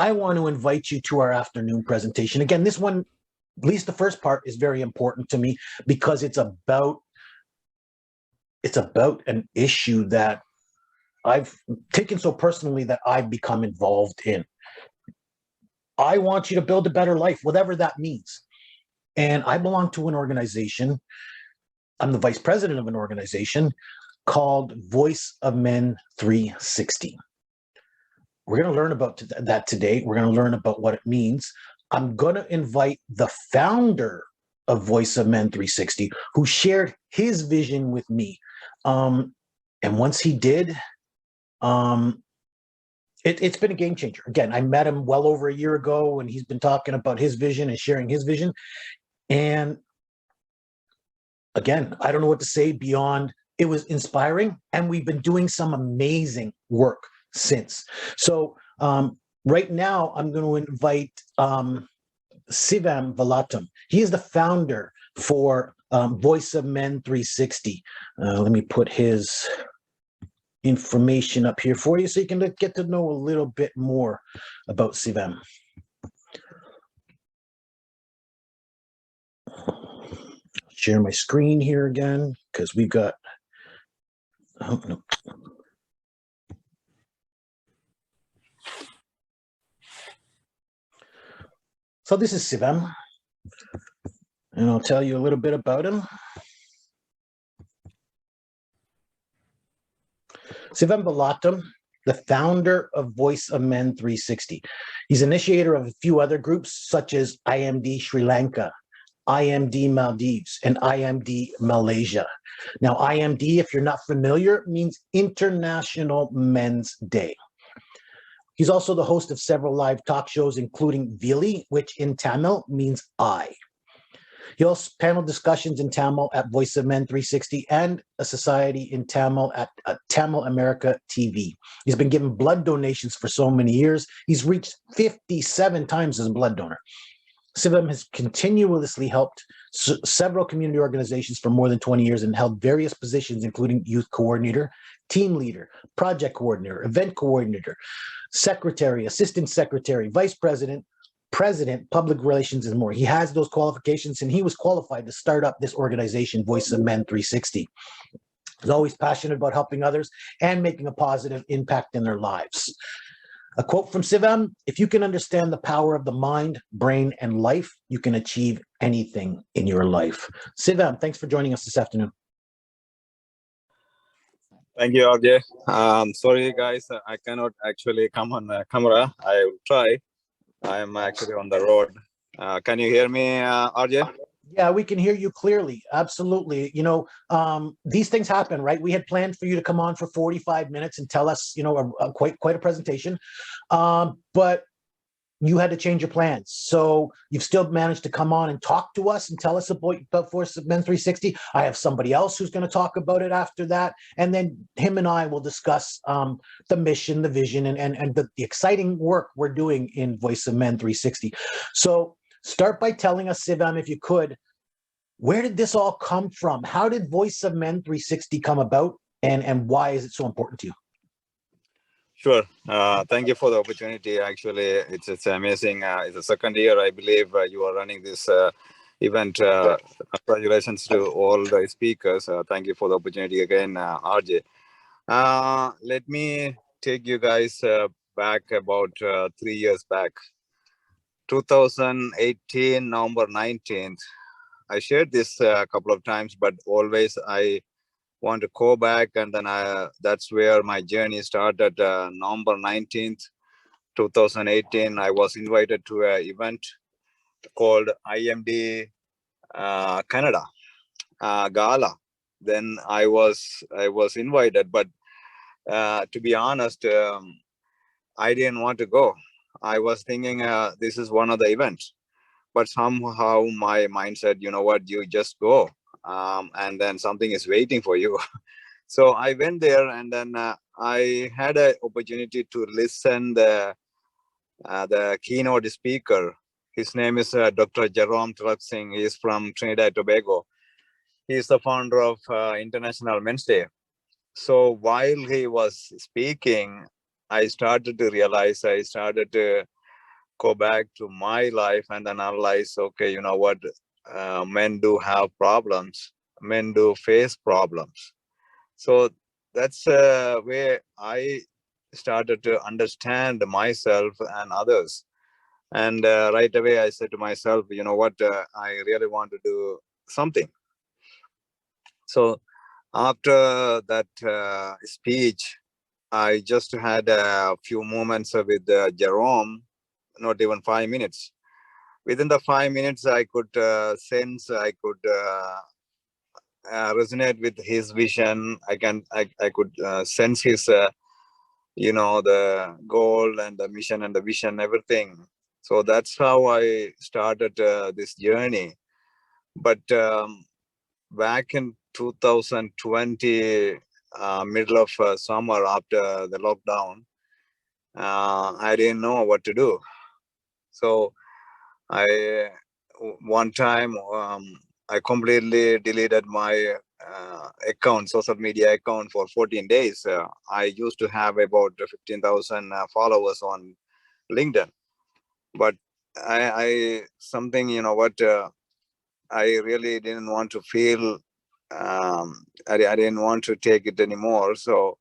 I want to invite you to our afternoon presentation. Again, this one, at least the first part, is very important to me because it's about an issue that I've taken so personally that I've become involved in. I want you to build a better life, whatever that means. And I belong to an organization. I'm the vice president of an organization called Voice of Men 360. We're going to learn about that today. We're going to learn about what it means. I'm going to invite the founder of Voice of Men 360, who shared his vision with me. And once he did, it's been a game changer. Again, I met him well over a year ago, and he's been talking about his vision and sharing his vision. And again, I don't know what to say beyond it was inspiring, and we've been doing some amazing work since. So right now, I'm going to invite Sivam Velautham. He is the founder for Voice of Men 360. Let me put his information up here for you so you can get to know a little bit more about Sivam. Share my screen here again because we've got, oh, no. So this is Sivam, and I'll tell you a little bit about him. Sivam Velautham, the founder of Voice of Men 360. He's initiator of a few other groups such as IMD Sri Lanka, IMD Maldives, and IMD Malaysia. Now, IMD, if you're not familiar, means International Men's Day. He's also the host of several live talk shows, including Vili, which in Tamil means I. He also panel discussions in Tamil at Voice of Men 360 and a society in Tamil at Tamil America TV. He's been given blood donations for so many years. He's reached 57 times as a blood donor. Sivam has continuously helped several community organizations for more than 20 years and held various positions, including youth coordinator, team leader, project coordinator, event coordinator, secretary, assistant secretary, vice president, president, public relations, and more. He has those qualifications, and he was qualified to start up this organization, Voice of Men 360. He's always passionate about helping others and making a positive impact in their lives. A quote from Sivam: "If you can understand the power of the mind, brain, and life, you can achieve anything in your life." Sivam, thanks for joining us this afternoon. Thank you, RJ. Sorry, guys, I cannot actually come on camera. I will try. I am actually on the road. Can you hear me, RJ? Yeah, we can hear you clearly. Absolutely. You know, these things happen, right? We had planned for you to come on for 45 minutes and tell us, you know, quite a presentation, but you had to change your plans. So you've still managed to come on and talk to us and tell us about Voice of Men 360. I have somebody else who's going to talk about it after that. And then him and I will discuss the mission, the vision, and the exciting work we're doing in Voice of Men 360. So start by telling us, Sivam, if you could, where did this all come from? How did Voice of Men 360 come about, and why is it so important to you? Sure. Thank you for the opportunity. Actually, it's amazing. It's the second year, I believe, you are running this event. Congratulations to all the speakers. Thank you for the opportunity again, RJ. Let me take you guys back about 3 years back. 2018, November 19th. I shared this a couple of times, but always I want to go back, and then that's where my journey started. November 19th, 2018, I was invited to an event called IMD Canada Gala. Then I was invited, but to be honest, I didn't want to go. I was thinking this is one of the events, but somehow my mind said, you know what, you just go. And then something is waiting for you. So I went there, and then I had an opportunity to listen the keynote speaker. His name is Dr. Jerome Singh. He is from Trinidad and Tobago. He is the founder of International Men's Day. So while he was speaking, I started to realize, I started to go back to my life and analyze, okay, you know what, men do have problems, men do face problems. So that's where I started to understand myself and others. And right away I said to myself, you know what, I really want to do something. So after that speech, I just had a few moments with Jerome, not even 5 minutes. Within the 5 minutes, I could sense, I could resonate with his vision. I could sense his, the goal and the mission and the vision, everything. So that's how I started this journey. But back in 2020, middle of summer after the lockdown, I didn't know what to do. So one time I completely deleted my account, social media account, for 14 days. I used to have about 15,000 followers on LinkedIn, but I something, I really didn't want to feel. I didn't want to take it anymore. So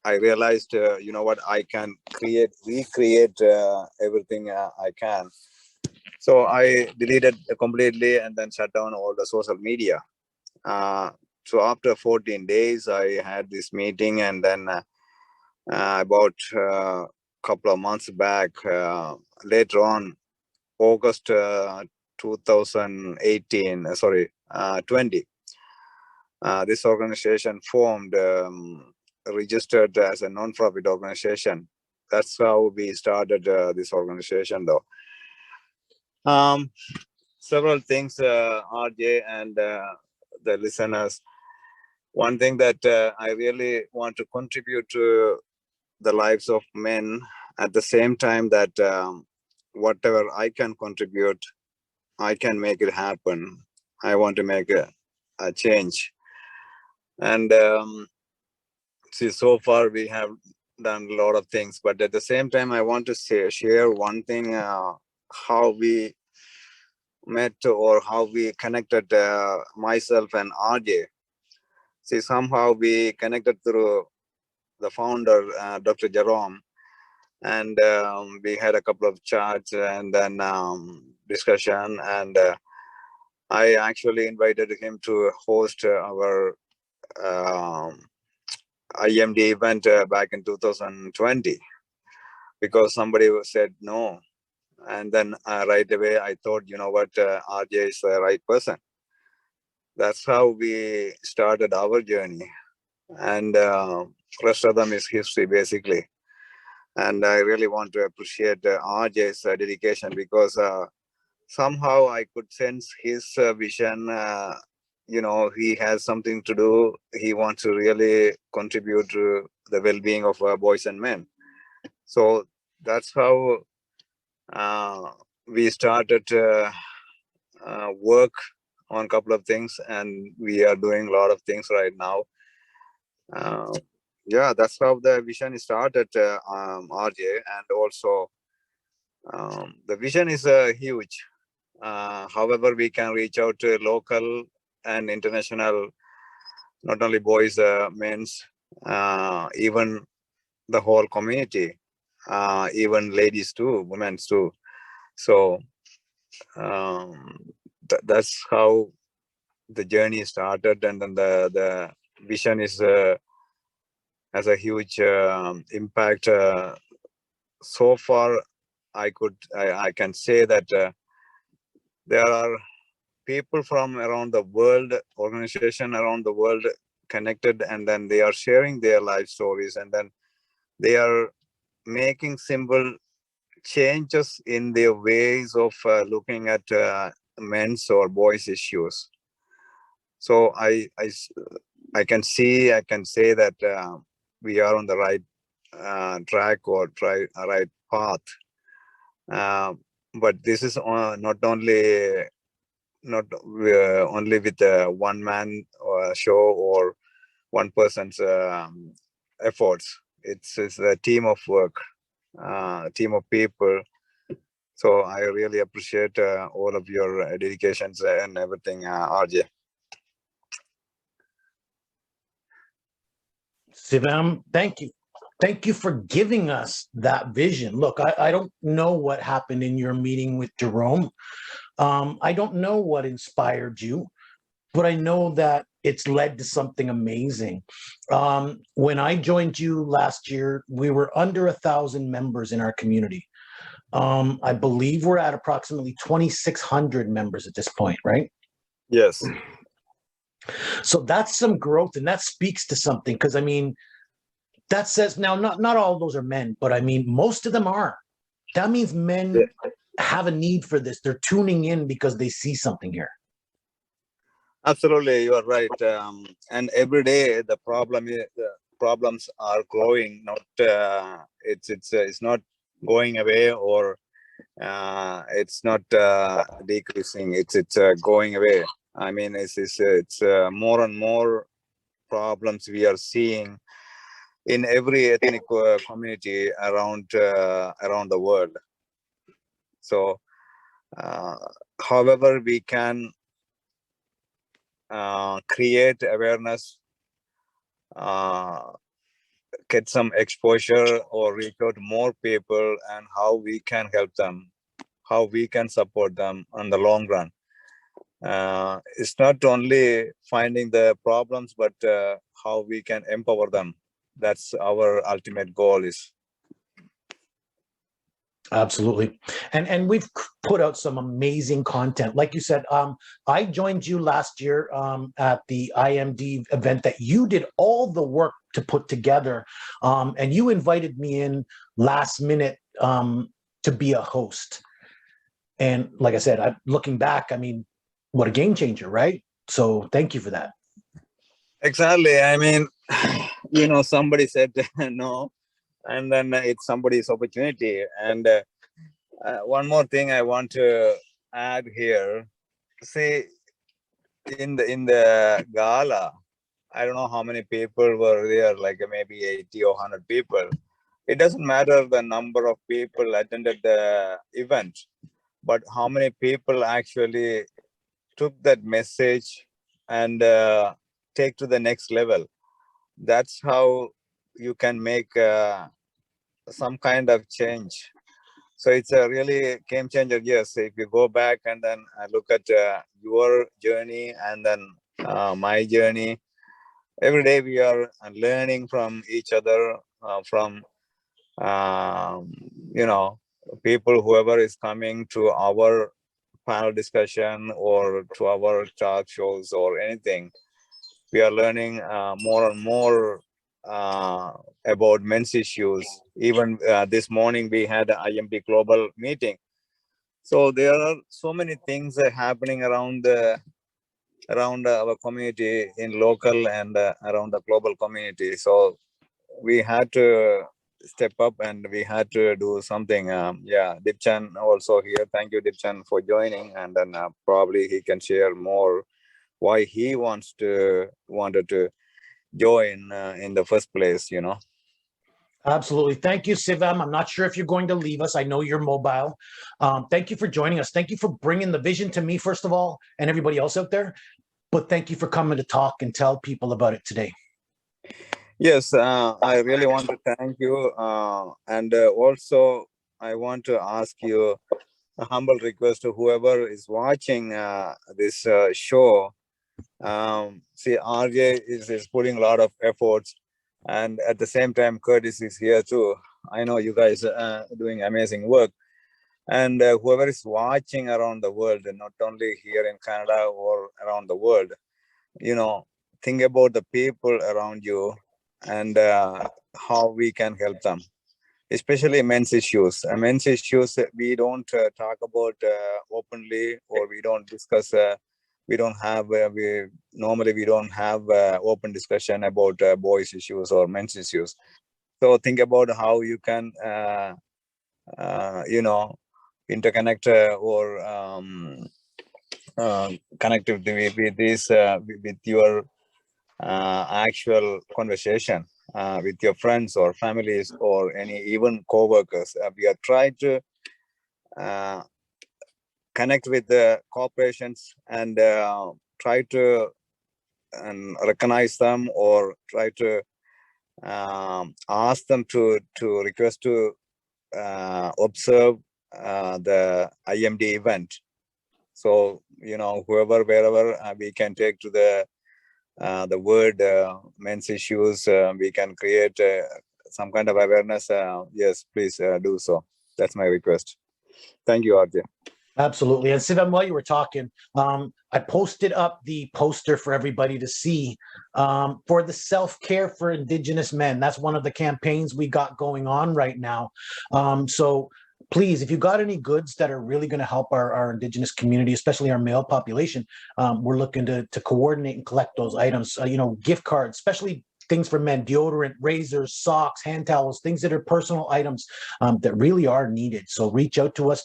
I realized, what, I can recreate everything I can. So I deleted completely and then shut down all the social media. So after 14 days, I had this meeting, and then about a couple of months back, later on, August 2018, 20, this organization formed, registered as a non-profit organization. That's how we started this organization, though. Several things, RJ and the listeners. One thing that I really want to contribute to the lives of men, at the same time that whatever I can contribute, I can make it happen. I want to make a change. And see, so far we have done a lot of things, but at the same time, I want to share one thing, how we met or how we connected, myself and RJ. See, somehow we connected through the founder, Dr. Jerome, and we had a couple of chats and then discussion, and I actually invited him to host our IMD event back in 2020, because somebody said no. And then right away I thought, you know what, RJ is the right person. That's how we started our journey, and rest of them is history, basically. And I really want to appreciate RJ's dedication, because somehow I could sense his vision. He has something to do. He wants to really contribute to the well-being of boys and men. So that's how we started work on a couple of things, and we are doing a lot of things right now. Yeah, that's how the vision started, RJ. And also the vision is huge. However, we can reach out to local and international, not only boys, men's, even the whole community, even ladies too, women too. So that's how the journey started, and then the vision is has a huge impact. So far, I can say that there are people from around the world, organization around the world connected, and then they are sharing their life stories, and then they are making simple changes in their ways of looking at men's or boys issues. So I can say that we are on the right track, or right path. But this is not only with one man show or one person's efforts. It's a team of work. team of people. So I really appreciate all of your dedications and everything, RJ. Sivam, thank you. Thank you for giving us that vision. Look, I don't know what happened in your meeting with Jerome. I don't know what inspired you, but I know that it's led to something amazing. When I joined you last year, we were under 1,000 members in our community. I believe we're at approximately 2,600 members at this point, right? Yes. So that's some growth, and that speaks to something, because I mean, that says now not all of those are men, but I mean most of them are. That means men have a need for this. They're tuning in because they see something here. Absolutely, you are right. And every day the problems are growing. Not it's not going away, or it's not decreasing. It's going away. I mean, it's more and more problems we are seeing in every ethnic community around the world. So, however we can create awareness, get some exposure, or reach out to more people, and how we can help them, how we can support them in the long run. It's not only finding the problems, but how we can empower them. That's our ultimate goal is. Absolutely. And we've put out some amazing content. Like you said, I joined you last year at the IMD event that you did all the work to put together. And you invited me in last minute to be a host. And like I said, looking back, I mean, what a game changer, right? So thank you for that. Exactly. I mean, somebody said no, and then it's somebody's opportunity. And one more thing I want to add here. See, in the gala, I don't know how many people were there, like maybe 80 or 100 people. It doesn't matter the number of people attended the event, but how many people actually took that message and take to the next level. That's how you can make some kind of change. So it's a really game changer. Yes, if you go back and then look at your journey and then my journey, every day we are learning from each other, from people, whoever is coming to our panel discussion or to our talk shows or anything. We are learning more and more about men's issues. Even this morning we had an IMD global meeting. So there are so many things happening around our community, in local and around the global community. So we had to step up and we had to do something. Dipchan also here. Thank you, Dipchan, for joining, and then probably he can share more why he wanted to join in the first place. Absolutely. Thank you, Sivam. I'm not sure if you're going to leave us. I know you're mobile. Thank you for joining us. Thank you for bringing the vision to me, first of all, and everybody else out there. But thank you for coming to talk and tell people about it today. Yes, I really want to thank you. And also, I want to ask you a humble request to whoever is watching this show. See, RJ is putting a lot of efforts, and at the same time, Curtis is here too. I know you guys are doing amazing work. And whoever is watching around the world, and not only here in Canada or around the world, think about the people around you and how we can help them, especially men's issues. Men's issues we don't talk about openly, or we don't discuss. We don't have. We don't have open discussion about boys' issues or men's issues. So think about how you can, interconnect or connect with this with your actual conversation. with your friends or families or any even co-workers. We are trying to connect with the corporations and try to recognize them or try to ask them to request to observe the IMD event. So, you know, whoever, wherever we can take to the word men's issues, we can create some kind of awareness. Yes, please do so. That's my request. Thank you, RJ. Absolutely. And Sivam, while you were talking, I posted up the poster for everybody to see for the self-care for Indigenous men. That's one of the campaigns we got going on right now. So please, if you got any goods that are really going to help our Indigenous community, especially our male population, we're looking to coordinate and collect those items. You know, gift cards, especially things for men, deodorant, razors, socks, hand towels, things that are personal items that really are needed. So reach out to us.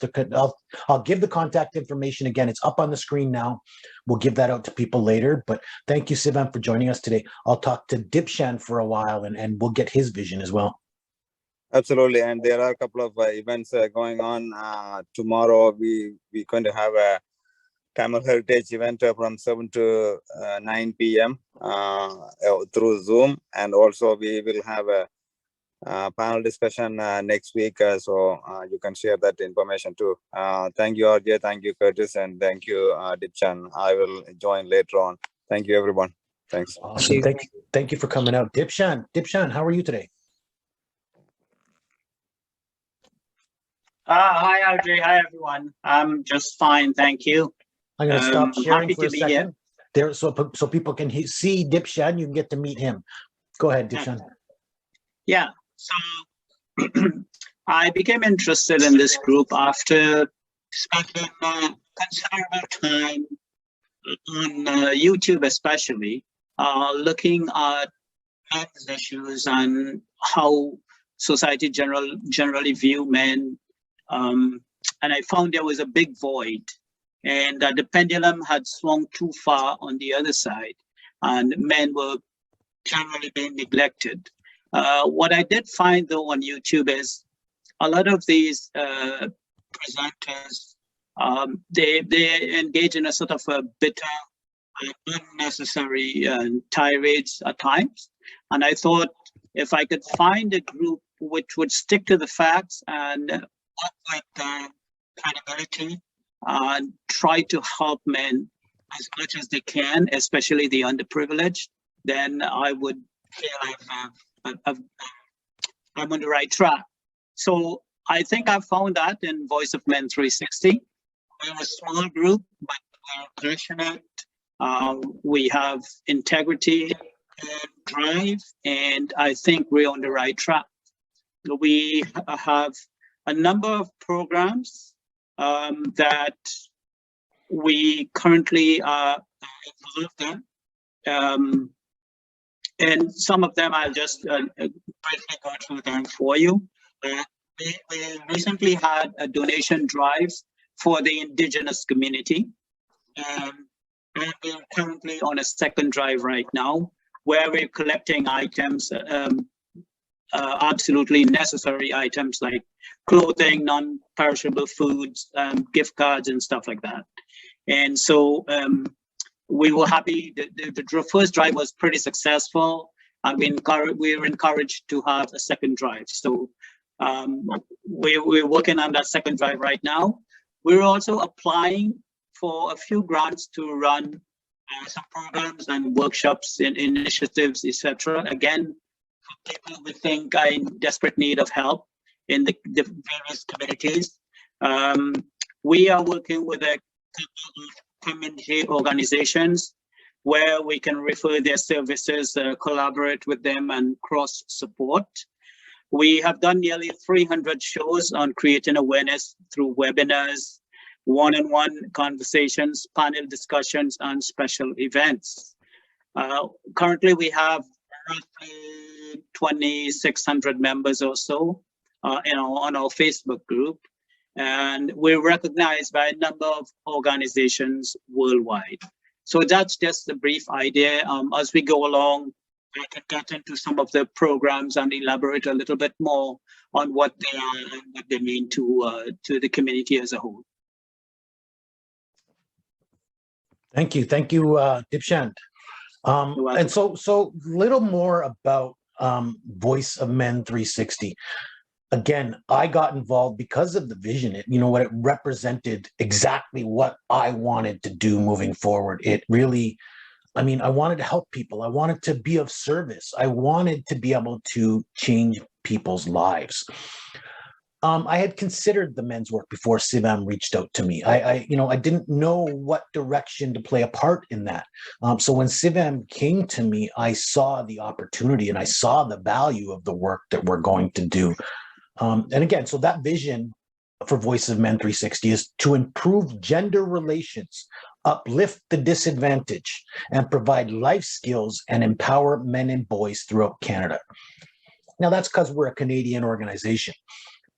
I'll give the contact information again. It's up on the screen now. We'll give that out to people later. But thank you, Sivam, for joining us today. I'll talk to Dipshan for a while and we'll get his vision as well. Absolutely. And there are a couple of events going on. Tomorrow, we're going to have a Tamil Heritage event from 7 to 9 p.m. Through Zoom. And also we will have a panel discussion next week. So you can share that information too. Thank you, RJ. Thank you, Curtis. And thank you, Dipchan. I will join later on. Thank you, everyone. Thanks. Awesome. Thank you for coming out. Dipshan, how are you today? Hi, RJ. Hi, everyone. I'm just fine. Thank you. I'm going to stop sharing for a second. Here. There, so people can see Dipshan. You can get to meet him. Go ahead, Dipshan. Yeah. So I became interested in this group after spending considerable time on YouTube, especially looking at men's issues and how society generally view men. And I found there was a big void, and the pendulum had swung too far on the other side, and men were generally being neglected. What I did find, though, on YouTube is a lot of these presenters, they engage in a sort of a bitter, unnecessary tirades at times. And I thought if I could find a group which would stick to the facts and work with credibility and try to help men as much as they can, especially the underprivileged, then I would feel I'm on the right track. So I think I found that in Voice of Men 360. We're a small group, but we're passionate. We have integrity and drive, and I think we're on the right track. We have a number of programs that we currently are involved in. And some of them I'll just briefly go through them for you. We recently had a donation drive for the Indigenous community. And we're currently on a second drive right now, where we're collecting items, absolutely necessary items like clothing, non-perishable foods, gift cards, and stuff like that. And so we were happy. The first drive was pretty successful. We were encouraged to have a second drive. So we're working on that second drive right now. We're also applying for a few grants to run some programs and workshops and initiatives, etc. Again, for people we think are in desperate need of help in the various communities. We are working with a couple of community organizations where we can refer their services, collaborate with them, and cross support. We have done nearly 300 shows on creating awareness through webinars, one-on-one conversations, panel discussions, and special events. Currently, we have roughly 2,600 members or so on our Facebook group, and we're recognized by a number of organizations worldwide. So that's just a brief idea. As we go along, I can get into some of the programs and elaborate a little bit more on what they are and what they mean to the community as a whole. Thank you, Dipchand. And so little more about Voice of Men 360. Again, I got involved because of the vision. What it represented exactly what I wanted to do moving forward. It really, I wanted to help people. I wanted to be of service. I wanted to be able to change people's lives. I had considered the men's work before Sivam reached out to me. I didn't know what direction to play a part in that. So when Sivam came to me, I saw the opportunity and I saw the value of the work that we're going to do. And again, so that vision for Voice of Men 360 is to improve gender relations, uplift the disadvantaged, and provide life skills and empower men and boys throughout Canada. Now, that's because we're a Canadian organization,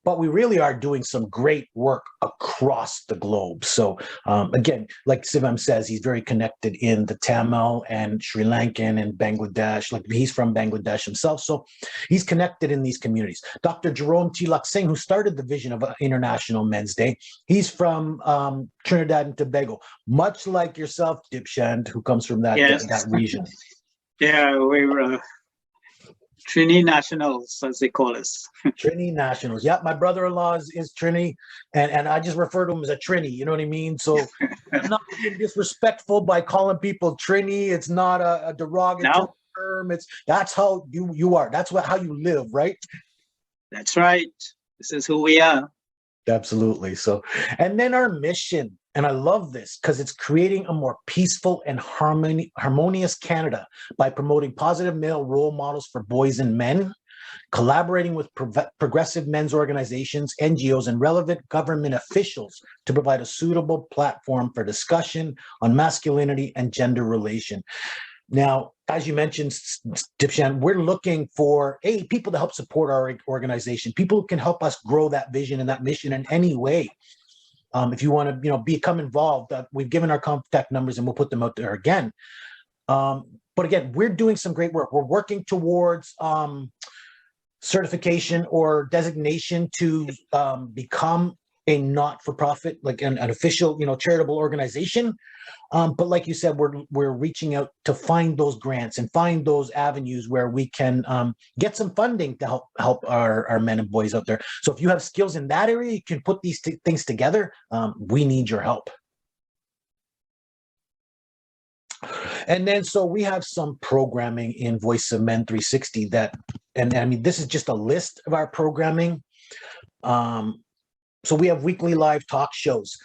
but we really are doing some great work across the globe. So again, like Sivam says, he's very connected in the Tamil and Sri Lankan and Bangladesh. Like, he's from Bangladesh himself. So he's connected in these communities. Dr. Jerome Tilak Singh, who started the vision of International Men's Day, he's from Trinidad and Tobago, much like yourself, Dipchand, who comes from that, yes. that region. Yeah, we're Trini Nationals, as they call us. Trini Nationals. Yeah, my brother-in-law is Trini, and I just refer to him as a Trini. You know what I mean? So it's not being disrespectful by calling people Trini. It's not a derogatory term. That's how you are. That's how you live, right? That's right. This is who we are. Absolutely. So, and then our mission, and I love this because it's creating a more peaceful and harmonious Canada by promoting positive male role models for boys and men, collaborating with progressive men's organizations, NGOs, and relevant government officials to provide a suitable platform for discussion on masculinity and gender relation. Now, as you mentioned, Dipchand, we're looking for people to help support our organization, people who can help us grow that vision and that mission in any way. If you want to, become involved, we've given our contact numbers and we'll put them out there again. But again, we're doing some great work. We're working towards certification or designation to become a not-for-profit, like an official, charitable organization. But like you said, we're reaching out to find those grants and find those avenues where we can get some funding to help our men and boys out there. So if you have skills in that area, you can put these things together. We need your help. And then, so we have some programming in Voice of Men 360 that, and I mean, this is just a list of our programming. So we have weekly live talk shows.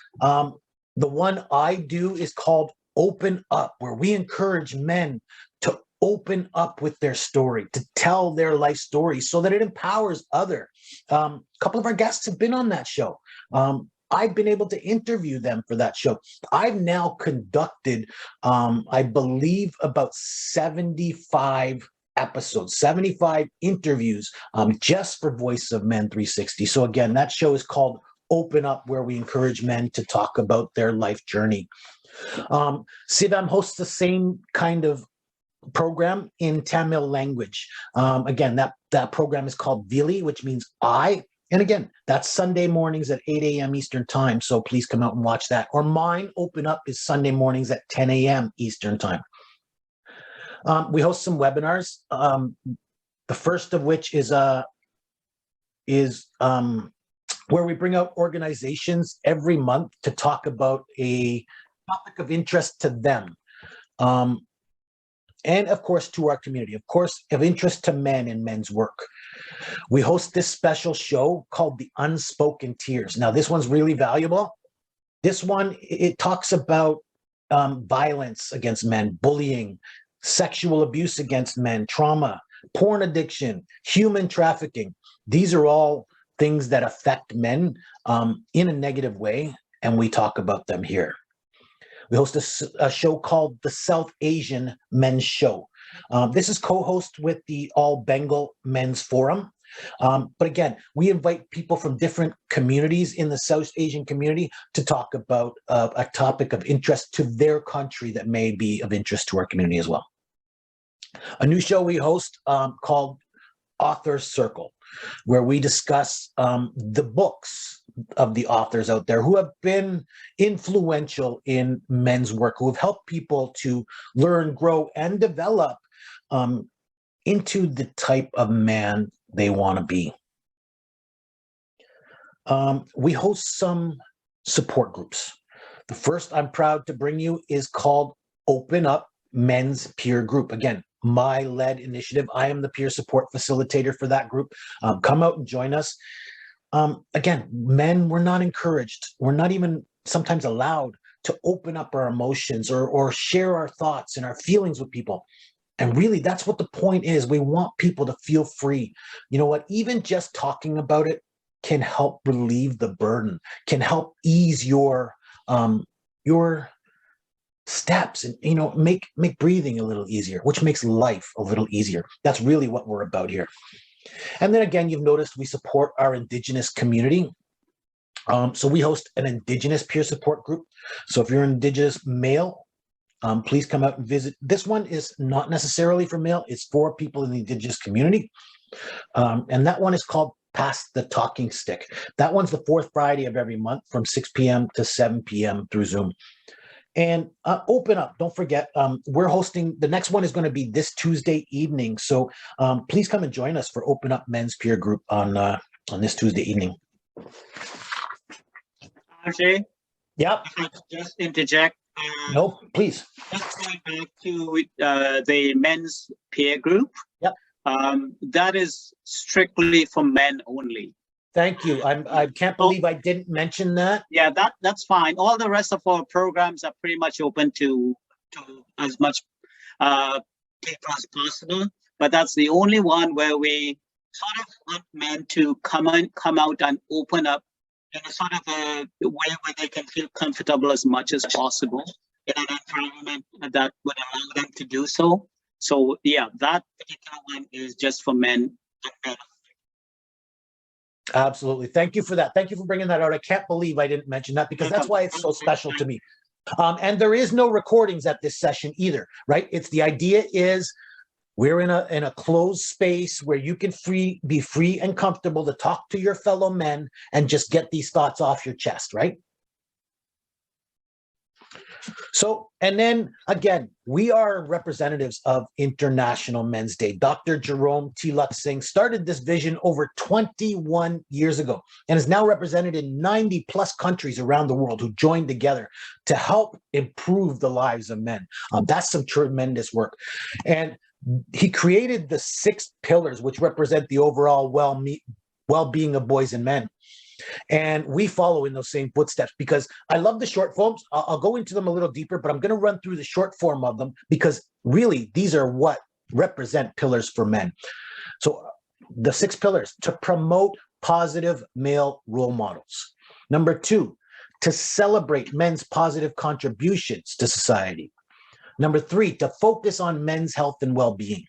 The one I do is called Open Up, where we encourage men to open up with their story, to tell their life story so that it empowers others. A couple of our guests have been on that show. I've been able to interview them for that show. I've now conducted, I believe, about 75 episodes, 75 interviews just for Voice of Men 360. So again, that show is called Open Up, where we encourage men to talk about their life journey. Sivam hosts the same kind of program in Tamil language. Again, that program is called Vili, which means I. And again, that's Sunday mornings at 8 a.m. Eastern time. So please come out and watch that. Or mine, Open Up, is Sunday mornings at 10 a.m. Eastern time. We host some webinars. The first of which is where we bring out organizations every month to talk about a topic of interest to them. And of course, to our community, of course, of interest to men and men's work. We host this special show called the Unspoken Tears. Now, this one's really valuable. This one, it talks about violence against men, bullying, sexual abuse against men, trauma, porn addiction, human trafficking. These are all things that affect men in a negative way, and we talk about them here. We host a show called the South Asian Men's Show. This is co-host with the All Bengal Men's Forum. But again, we invite people from different communities in the South Asian community to talk about a topic of interest to their country that may be of interest to our community as well. A new show we host called Author Circle, where we discuss the books of the authors out there who have been influential in men's work, who have helped people to learn, grow, and develop into the type of man they want to be. We host some support groups. The first I'm proud to bring you is called Open Up Men's Peer Group. Again, my led initiative. I am the peer support facilitator for that group. Come out and join us. Again, men, we're not encouraged. We're not even sometimes allowed to open up our emotions or share our thoughts and our feelings with people. And really, that's what the point is. We want people to feel free. You know what? Even just talking about it can help relieve the burden, can help ease your steps, and make breathing a little easier, which makes life a little easier. That's really what we're about here. And then again, you've noticed we support our Indigenous community. So we host an Indigenous peer support group. So if you're an Indigenous male, please come out and visit. This one is not necessarily for male. It's for people in the Indigenous community. And that one is called Pass the Talking Stick. That one's the fourth Friday of every month from 6 p.m. to 7 p.m. through Zoom. And Open Up, don't forget, we're hosting, the next one is going to be this Tuesday evening. So please come and join us for Open Up Men's Peer Group on this Tuesday evening. Ajay? Yep. If I could just interject. No, please. Just going back to the men's peer group. Yep. That is strictly for men only. Thank you. I can't believe I didn't mention that. Yeah, that's fine. All the rest of our programs are pretty much open to as much people as possible. But that's the only one where we sort of want men to come out and open up in a sort of a way where they can feel comfortable as much as possible in an environment that would allow them to do so. So yeah, that particular one is just for men and men. Absolutely. Thank you for that. Thank you for bringing that out. I can't believe I didn't mention that because that's why it's so special to me. And there is no recordings at this session either, right? It's the idea is we're in a closed space where you can be free and comfortable to talk to your fellow men and just get these thoughts off your chest, right? So, and then again, we are representatives of International Men's Day. Dr. Jerome Tilak Singh started this vision over 21 years ago and is now represented in 90 plus countries around the world who joined together to help improve the lives of men. That's some tremendous work. And he created the 6 pillars, which represent the overall well-being of boys and men. And we follow in those same footsteps because I love the short forms. I'll go into them a little deeper, but I'm going to run through the short form of them because really these are what represent pillars for men. So the 6 pillars: to promote positive male role models. Number 2, to celebrate men's positive contributions to society. Number 3, to focus on men's health and well-being.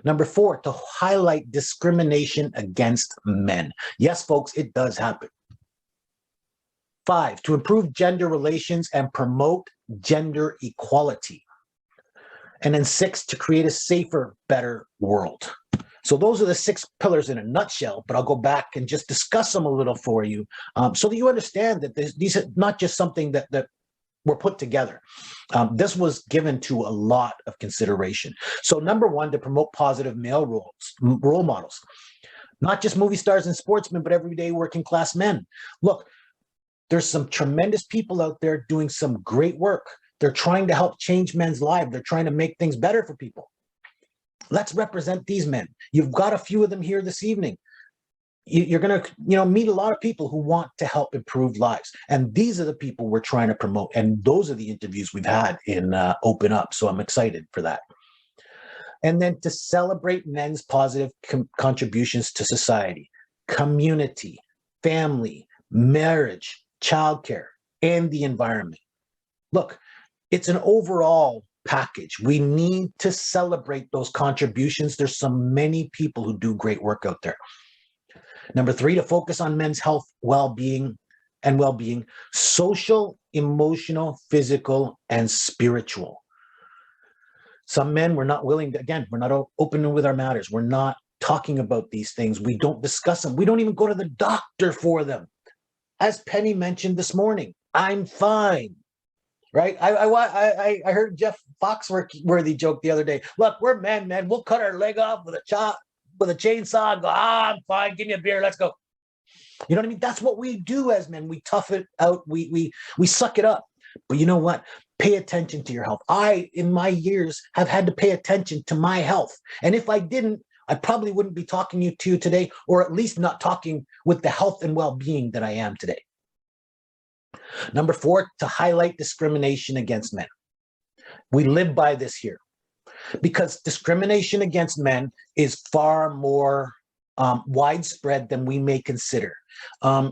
Number 4, to highlight discrimination against men. Yes, folks, it does happen. 5, to improve gender relations and promote gender equality. And then 6, to create a safer, better world. So those are the 6 pillars in a nutshell, but I'll go back and just discuss them a little for you so that you understand that these are not just something that were put together. This was given to a lot of consideration. So number 1, to promote positive male role models, not just movie stars and sportsmen, but everyday working class men. Look, there's some tremendous people out there doing some great work. They're trying to help change men's lives. They're trying to make things better for people. Let's represent these men. You've got a few of them here this evening. You're going to meet a lot of people who want to help improve lives. And these are the people we're trying to promote. And those are the interviews we've had in Open Up. So I'm excited for that. And then to celebrate men's positive contributions to society, community, family, marriage, childcare, and the environment. Look, it's an overall package. We need to celebrate those contributions. There's so many people who do great work out there. Number 3, to focus on men's health, well-being, social, emotional, physical, and spiritual. Some men, we're not willing to, again, we're not open with our matters. We're not talking about these things. We don't discuss them. We don't even go to the doctor for them. As Penny mentioned this morning, I'm fine, right? I heard Jeff Foxworthy joke the other day. Look, we're men, man. We'll cut our leg off with a chainsaw and go, I'm fine. Give me a beer. Let's go. You know what I mean? That's what we do as men. We tough it out. We suck it up. But you know what? Pay attention to your health. I, in my years, have had to pay attention to my health. And if I didn't, I probably wouldn't be talking to you today, or at least not talking with the health and well-being that I am today. Number 4, to highlight discrimination against men. We live by this here because discrimination against men is far more widespread than we may consider.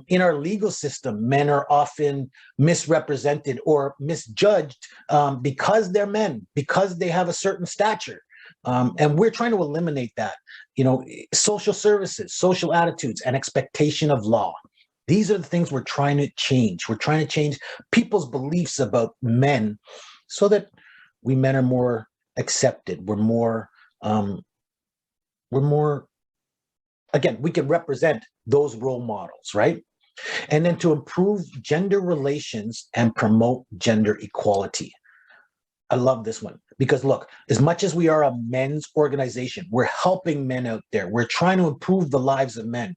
In our legal system, men are often misrepresented or misjudged because they're men, because they have a certain stature. And we're trying to eliminate that. You know, social services, social attitudes, and expectation of law. These are the things we're trying to change. We're trying to change people's beliefs about men so that we men are more accepted. We're more, again, we can represent those role models, right? And then to improve gender relations and promote gender equality. I love this one because look, as much as we are a men's organization, we're helping men out there. We're trying to improve the lives of men.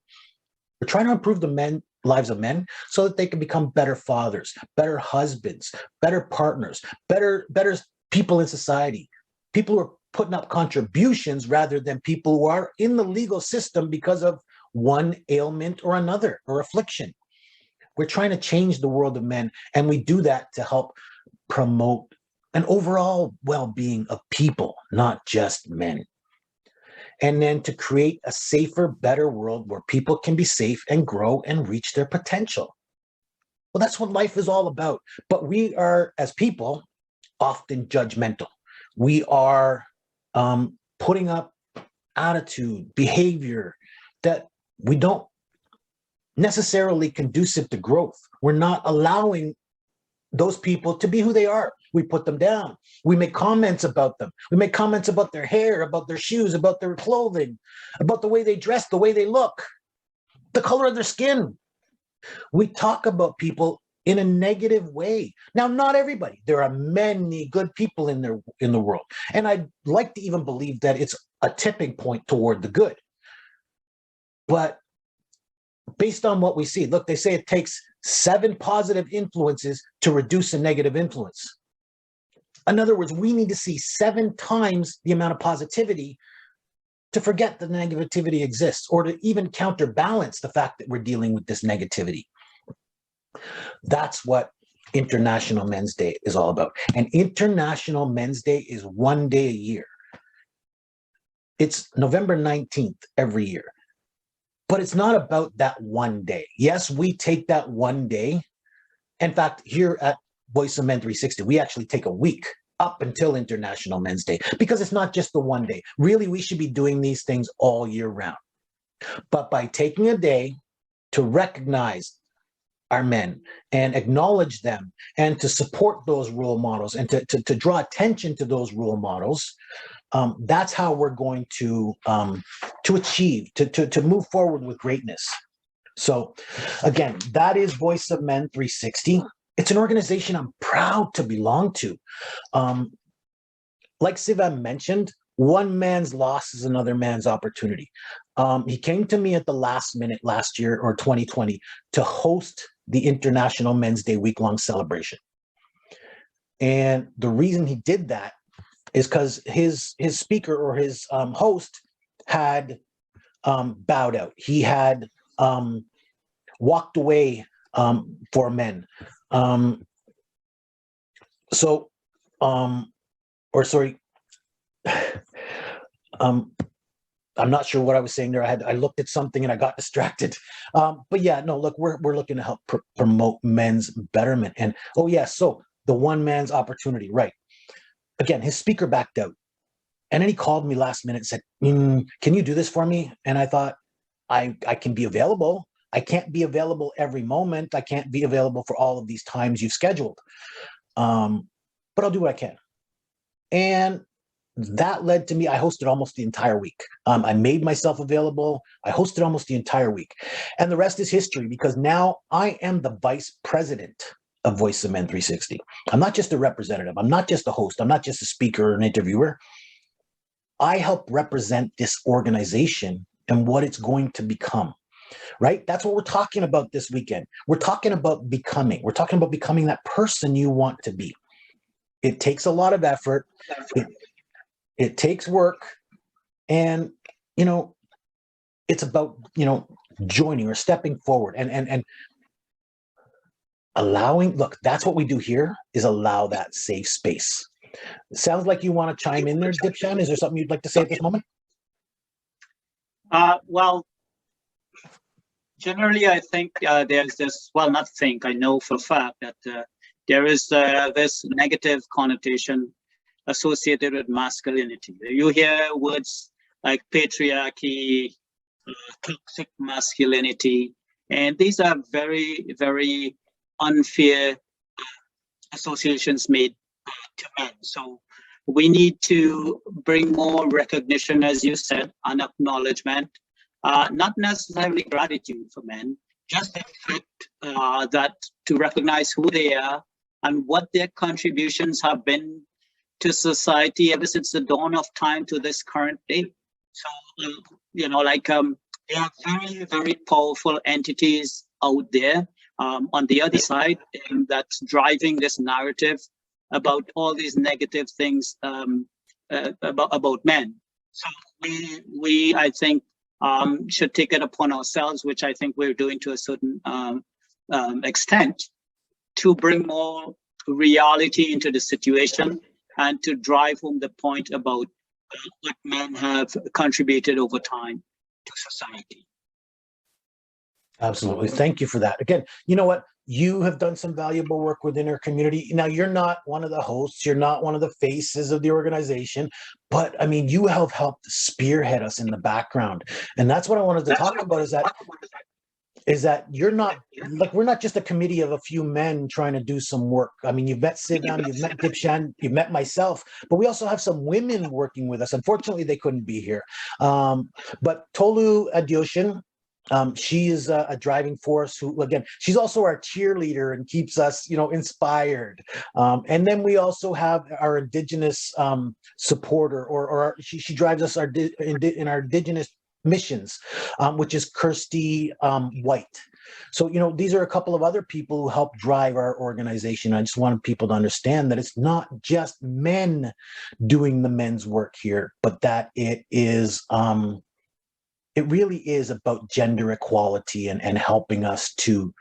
We're trying to improve the lives of men so that they can become better fathers, better husbands, better partners, better people in society, people who are putting up contributions rather than people who are in the legal system because of one ailment or another or affliction. We're trying to change the world of men, and we do that to help promote an overall well-being of people, not just men. And then to create a safer, better world where people can be safe and grow and reach their potential. Well, that's what life is all about. But we are, as people, often judgmental. We are putting up attitude, behavior that we don't necessarily conducive to growth. We're not allowing those people to be who they are. We put them down. We make comments about them. We make comments about their hair, about their shoes, about their clothing, about the way they dress, the way they look, the color of their skin. We talk about people in a negative way. Now, not everybody. There are many good people in the world. And I'd like to even believe that it's a tipping point toward the good. But based on what we see, look, they say it takes 7 positive influences to reduce a negative influence. In other words, we need to see 7 times the amount of positivity to forget that negativity exists, or to even counterbalance the fact that we're dealing with this negativity. That's what International Men's Day is all about. And International Men's Day is one day a year. It's November 19th every year. But it's not about that one day. Yes, we take that one day. In fact, here at Voice of Men 360, we actually take a week up until International Men's Day, because it's not just the one day. Really, we should be doing these things all year round. But by taking a day to recognize our men and acknowledge them and to support those role models and to draw attention to those role models, that's how we're going to achieve, to move forward with greatness. So again, that is Voice of Men 360. It's an organization I'm proud to belong to. Like Sivam mentioned, one man's loss is another man's opportunity. He came to me at the last minute last year, or 2020, to host the International Men's Day week-long celebration. And the reason he did that is because his speaker, or his host, had bowed out. He had walked away for men. I'm not sure what I was saying there. I looked at something and I got distracted. But yeah, no, look, we're looking to help promote men's betterment. And oh yeah, so the one man's opportunity, right? Again, his speaker backed out. And then he called me last minute and said, can you do this for me? And I thought, I can be available. I can't be available every moment. I can't be available for all of these times you've scheduled. But I'll do what I can. And that led to me, I hosted almost the entire week. I made myself available. I hosted almost the entire week. And the rest is history, because now I am the vice president of Voice of Men 360. I'm not just a representative. I'm not just a host. I'm not just a speaker or an interviewer. I help represent this organization and what it's going to become, right? That's what we're talking about this weekend. We're talking about becoming. We're talking about becoming that person you want to be. It takes a lot of effort. It takes work. And, you know, it's about, you know, joining or stepping forward and allowing, look, that's what we do here, is allow that safe space. It sounds like you want to chime in there, Dipshan. Is there something you'd like to say at this moment? Well, generally, I think there's this, well, not think, I know for a fact that there is this negative connotation associated with masculinity. You hear words like patriarchy, toxic masculinity, and these are very, very unfair associations made to men. So we need to bring more recognition, as you said, and acknowledgement, not necessarily gratitude for men, just the fact that to recognize who they are and what their contributions have been to society ever since the dawn of time to this current day. So, you know, like there are very, very powerful entities out there on the other side that's driving this narrative about all these negative things about men. So we I think should take it upon ourselves, which I think we're doing to a certain extent, to bring more reality into the situation and to drive home the point about what men have contributed over time to society. Absolutely. Thank you for that. Again, you know what? You have done some valuable work within our community. Now, you're not one of the hosts. You're not one of the faces of the organization. But, I mean, you have helped spearhead us in the background. And that's what I wanted to talk about, is that you're not, like, we're not just a committee of a few men trying to do some work. I mean, you've met Sivam, you've met Dipshan, you've met myself, but we also have some women working with us. Unfortunately, they couldn't be here. But Tolu Adeosun, she is a driving force who, again, she's also our cheerleader and keeps us, you know, inspired. And then we also have our Indigenous supporter, or she drives us in our Indigenous missions, which is Kirsty White. So, you know, these are a couple of other people who help drive our organization. I just wanted people to understand that it's not just men doing the men's work here, but that it is, it really is about gender equality and helping us to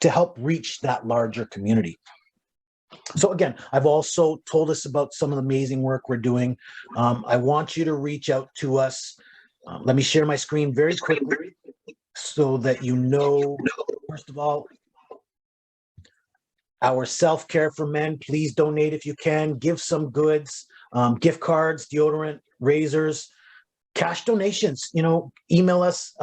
help reach that larger community. So again, I've also told us about some of the amazing work we're doing. I want you to reach out to us. Let me share my screen very quickly so that you know, first of all, our self-care for men. Please donate if you can. Give some goods, gift cards, deodorant, razors, cash donations. You know, email us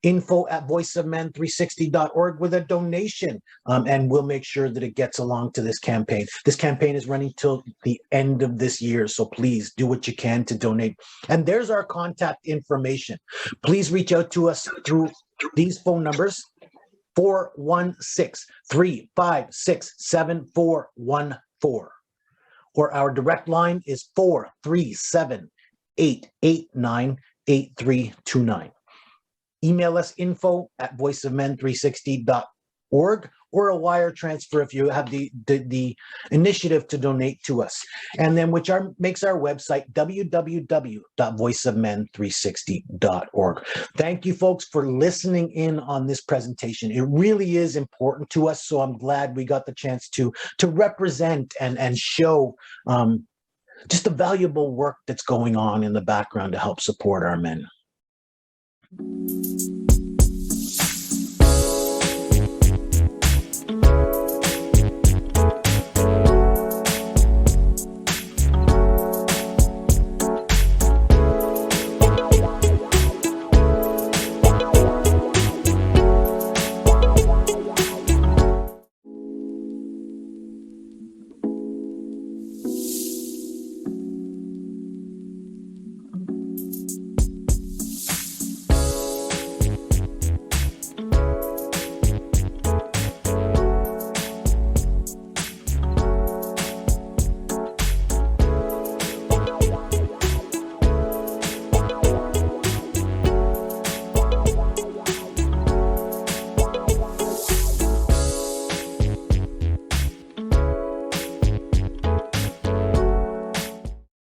info@voiceofmen360.org with a donation, and we'll make sure that it gets along to this campaign. This campaign is running till the end of this year, so please do what you can to donate. And there's our contact information. Please reach out to us through these phone numbers: 416-356-7414, or our direct line is 437-889-8329. Email us info@voiceofmen360.org, or a wire transfer if you have the initiative to donate to us. And then makes our website www.voiceofmen360.org. Thank you, folks, for listening in on this presentation. It really is important to us, so I'm glad we got the chance to represent and show just the valuable work that's going on in the background to help support our men.